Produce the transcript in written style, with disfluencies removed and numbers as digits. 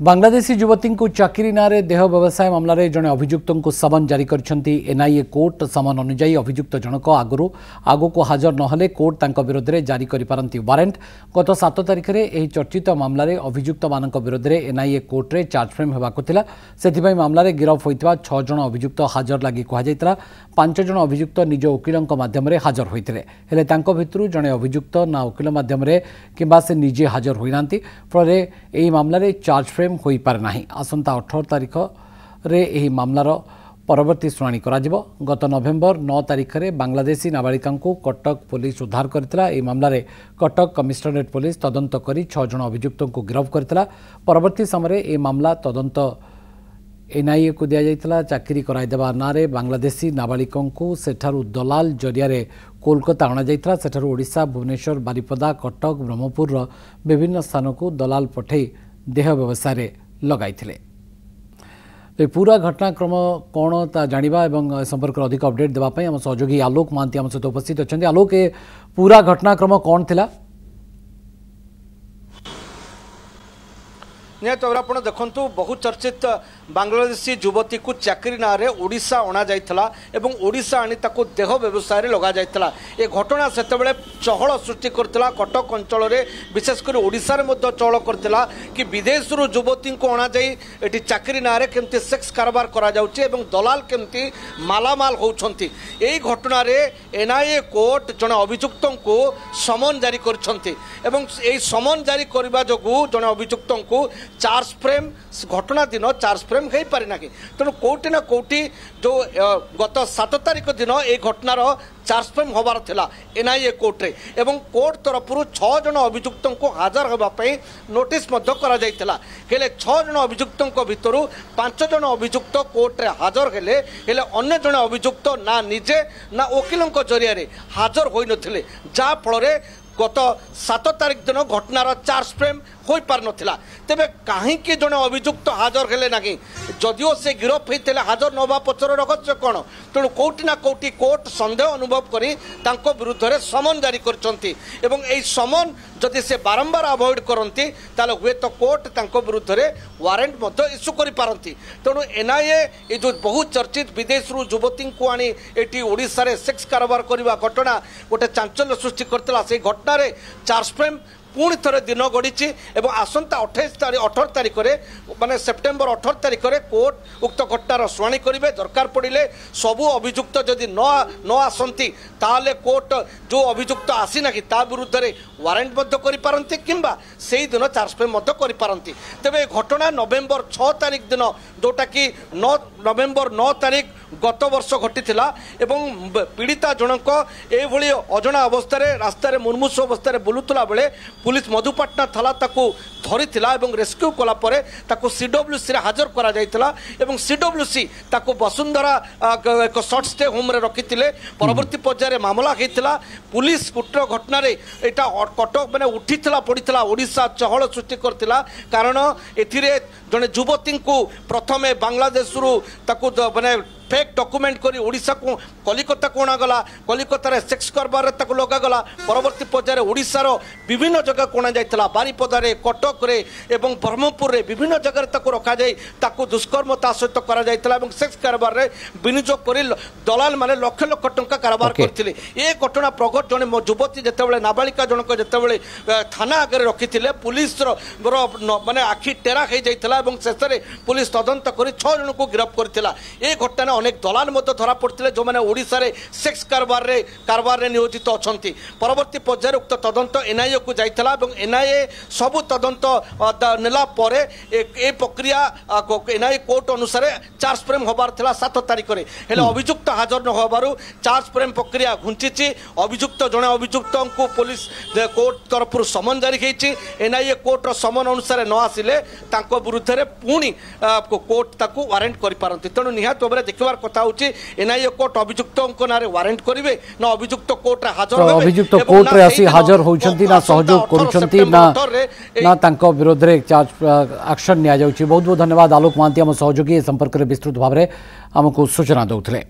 बांग्लादेशी युवती को चाकरी ना देह व्यवसाय मामलें जड़े अभियुक्त को समन जारी कर एनआईए कोर्ट समन अनुजाई अभियुक्त जनक आगु को हाजर नहले कोर्ट तांको विरोध में जारी करिपारंती वारंट गत 7 तारिख में यह चर्चित मामलें अभियुक्त मान विरोध में एनआईए कोर्ट में चार्ज फ्रेम होगा से मामलें गिरफ होता 6 जन अभियुक्त हाजर लगी कहुला 5 जन अभियुक्त निज वकिलों माध्यम हाजर होते भितर जड़े अभियुक्त ना वकिल माध्यम कि से निजे हाजर होना फल यह मामलें चार्ज फ्रेम हो पारे ना आसंता 18 तारिख रे यह मामलार परवर्ती शुणाणी गत नवेम्बर 9 तारिख में बांग्लादेशी नाबालिका को कटक पुलिस उद्धार करथिला। यह मामलें कटक कमिशनरेट पुलिस तदंत करी 6 जन अभियुक्त को गिरफ्त करथिला। परवर्ती समय यह मामला तदंत एनआईए को दिया जाइथिला। चाकरी कराइदेवा नारे बांग्लादेशी नाबालिका को सेठारु दलाल जरिया कोलकाता अणा जाइथिला। सेठारु ओडिशा भुवनेश्वर बारिपदा कटक ब्रह्मपुर विभिन्न स्थान को दलाल पठे देह व्यवसाय लगाइथिले। तो पूरा घटनाक्रम कौन ता जानिबा एवं संपर्क अधिक अपडेट देवाई आम सहयोगी आलोक महांती आम सहित उपस्थित अच्छा। आलोक ए पूरा घटनाक्रम कौन थिला? निहत भाव आप देखु बहुचर्चित बांग्लादेशी युवती को चाकरी ना ओडिशा अणा जाइथिला एवं ओडिशा आनी ताको देह व्यवसाय लगा जाइथिला। ए घटना सेतेबेले चहल सृष्टि करथिला कटक अंचल में विशेषकर ओडिशा रे मध्य चहल करथिला कि विदेश रु युवती को अणा जाई एटी चाकरी ना केमती सेक्स कारबार करा जाउची एवं दलाल केमती मालामाल होउछंती। एई घटना रे एनआईए कोर्ट जने अभियुक्तों को समन जारी करछंती एवं एई समन जारी करबा जोगु जने अभियुक्तों को चार्ज फ्रेम घटना दिन चार्ज फ्रेम हो पारे ना कि तेणु कौटी ना कौटी जो गत 7 तारिख दिन ये घटनार चार्ज फ्रेम होबार थिला एनआईए कोर्ट रे एवं कोर्ट तरफ 6 जन अभियुक्तों को हाजर होगापी नोटिस करा जाइथिला। हेले 6 जन अभियुक्तों भितर 5 जन अभियुक्त कोर्ट रे हाजर हेले अन्य जन अभियुक्त ना निजे ना वकिलों जरिया हाजर होई नथिले जा फल गत 7 तारिख दिन घटनार चार्ज फ्रेम हो पार नथिला। तेबे कहीं जड़े अभियुक्त हाजर हेले ना जदिओ से गिरफ होते हाजर नवा पचर रहस्य कौन तेणु कौटी ना कौटी कोर्ट सन्देह अनुभव करी तांको विरुद्ध रे समन जारी करछंती एवं एई समन जदि से बारंबार अवॉइड करती ताले हुए तो कोर्ट तांको विरुद्ध रे वारंट मध्य इश्यू करि पारंती। तेणु एनआईए ये जो बहुत चर्चित विदेश रु युवती को आनी एटी ओडिशा रे सेक्स कारबार करबा घटना गोटे चांचल्य सृष्टि करथिला। से घटना रे चार्ज फ्रेम पुणी थे दिन गड़ी और आसंता 18 तारिख माने सेप्टेम्बर 18 तारिख में कोर्ट उक्त घटनार शुणाणी करेंगे। दरकार पड़े सबू अभियुक्त जदि न आसती ताले कोर्ट जो अभियुक्त आसीना कि ता विरुद्ध में वारंट करपारती किंबा से ही दिन चार्ज फ्रेम करपारती। तेरे घटना नवेम्बर 6 तारिख दिन जोटा कि नवेम्बर 9 तारिख गत वर्ष घटी एवं पीड़िता जनक ये अजणा अवस्था रास्तार मुर्मुषु अवस्था बुलूला बेले पुलिस मधुपाटना थाना ताकू धरी रेस्क्यू कलापर ताकू सीडब्ल्यूसी रे हाजर करा जाइतिला एवं सीडब्ल्यूसी ताकू वसुंधरा एक शॉर्ट स्टे होम रे रखिथिले। परवर्ती पर्याय मामला होता पुलिस कुट्र घटना रे एटा कटक माने उठीथिला पड़ीथिला ओडिशा चहल सृष्टि करथिला कारण एथिरे जने युवती को प्रथमे बांग्लादेश रु ताकू माने फेक डॉक्यूमेंट करी ओडिशा को कलिकता को गला कलिकतार सेक्स करबार ताकू लगागला। परवर्ती पर्याय ओडिशार विभिन्न जगह कोणा जाइतिला बारिपदारे कटक रे एवं ब्रह्मपुर रे विभिन्न जगह ताकू रखा जाई ताकू दुष्कर्म ता सहित करा जाइतिला एवं सेक्स करबार रे विनियोग करी दलाल माने लाख लाख टंका कारोबार करथिले। ए घटना प्रगट जने युवती जेतेबेले नाबालिका जनक जेतेबेले थाना आगे रखिथिले पुलिस माने आखि टेरा हो जाइतिला एवं शेषरे पुलिस तदंत करी 6 जन को गिरफ्त करथिला। ए घटना अनेक दलाल धरा पड़ते जो मैंने ओडिशा रे सेक्स कारबार रे नियोजित अच्छा। परवर्ती पर्याय उक्त तदंत एनआईए को जाइथिला एवं एनआईए सबू तदंत नेला परे ए प्रक्रिया एनआईए कोर्ट अनुसार चार्ज फ्रेम होबार थिला 7 तारिख रे हेले अभियुक्त हाजर न होबारु चार्ज फ्रेम प्रक्रिया घुंची अभियुक्त जने अभियुक्त को पुलिस कोर्ट तरफ समन जारी होईची। एनआईए कोर्ट समन अनुसार न आसिले तांको विरुद्ध रे पुणी कोर्ट ताकू वारंट करि पारंती। तेणु निहात भाबरे देखिबार कथा होची एनआईए कोर्ट अभियुक्तों नारे वारंट करिवे ना अभियुक्त कोर्ट रे हाजर होबे अभियुक्त कोर्ट रे आसी हाजर होउछंती ना सहयोग करूछंती ना तांको विरोध रे चार्ज एक्शन निया जाउची। बहुत बहुत धन्यवाद आलोक महांती हम सहयोगी संपर्क रे विस्तृत भाव रे हमको सूचना दउथले।